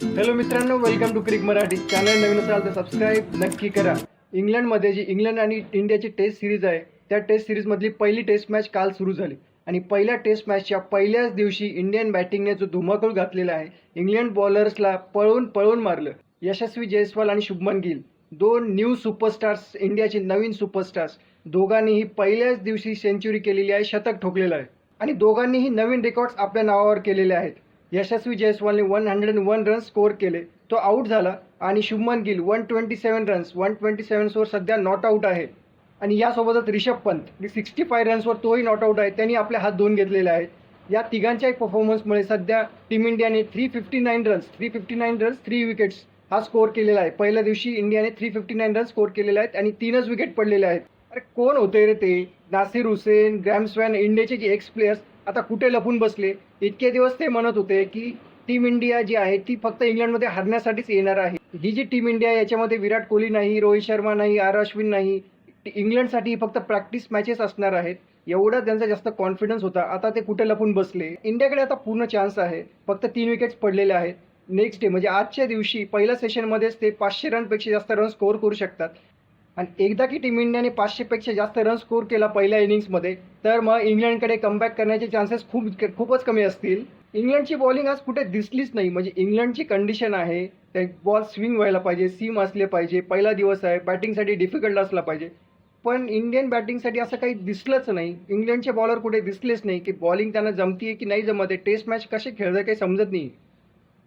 Hello मित्रांनो, welcome to crick Marathi channel. नवीन असाल तर सबस्क्राईब नक्की करा. इंग्लंडमध्ये जी इंग्लंड आणि इंडियाची टेस्ट सिरीज आहे, त्या टेस्ट सिरीजमधली पहिली टेस्ट मॅच काल सुरू झाली आणि पहिल्या टेस्ट मॅचच्या पहिल्याच दिवशी इंडियन बॅटिंगने जो धुमाकूळ घातलेला आहे, इंग्लंड बॉलर्सला पळून पळून मारलं. यशस्वी जयस्वाल आणि शुभमन गिल, दोन न्यू सुपरस्टार्स, इंडियाचे नवीन सुपरस्टार्स, दोघांनीही पहिल्याच दिवशी सेंचुरी केलेली आहे, शतक ठोकलेलं आहे आणि दोघांनीही नवीन रेकॉर्ड्स आपल्या नावावर केलेले आहेत. यशस्वी जयस्वालने 101 रन्स स्कोर केले, तो आऊट झाला आणि शुभमन गिल 127 रन्स, 127वर सध्या नॉट आऊट आहे. आणि यासोबतच रिषभ पंत 65 रन्सवर तोही नॉट आऊट आहे, त्यांनी आपले हात धुवून घेतलेले आहेत. या तिघांच्याही परफॉर्मन्समुळे सध्या टीम इंडियाने 359 रन्स 3 विकेट्स हा स्कोर केलेला आहे. पहिल्या दिवशी इंडियाने 359 रन्स स्कोर केलेले आहेत आणि 3च विकेट पडलेले आहेत. अरे कोण होते रे ते? नासिर हुसेन, ग्रॅम स्वॅन, इंडियाचे जे एक्स प्लेयर्स आता कुठे लपून बसले? इतके दिवस ते म्हणत होते की टीम इंडिया जी आहे ती फक्त इंग्लंडमध्ये हरण्यासाठीच येणार आहे. ही जी टीम इंडिया आहे याच्यामध्ये विराट कोहली नाही, रोहित शर्मा नाही, आर अश्विन नाही. इंग्लंडसाठी फक्त प्रॅक्टिस मॅचेस असणार आहेत, एवढा त्यांचा जास्त कॉन्फिडन्स होता. आता ते कुठे लपून बसले? इंडियाकडे आता पूर्ण चान्स आहे. फक्त 3 विकेट्स पडलेले आहेत. नेक्स्ट डे म्हणजे आजच्या दिवशी पहिल्या सेशनमध्येच ते 500 रनपेक्षा जास्त रन स्कोर करू शकतात. आणि एकदा की टीम इंडियाने 500पेक्षा जास्त रन स्कोर केला पहिल्या इनिंग्समध्ये, तर मग इंग्लंडकडे कमबॅक करण्याचे चान्सेस खूपच कमी असतील. इंग्लंडची बॉलिंग आज कुठे दिसलीच नाही. म्हणजे इंग्लंडची कंडिशन आहे, ते बॉल स्विंग व्हायला पाहिजे, सीम असले पाहिजे, पहिला दिवस आहे, बॅटिंगसाठी डिफिकल्ट असला पाहिजे. पण इंडियन बॅटिंगसाठी असं काही दिसलंच नाही. इंग्लंडचे बॉलर कुठे दिसलेच नाही की बॉलिंग त्यांना जमतीये की नाही जमत आहे. टेस्ट मॅच कसे खेळत काही समजत नाही.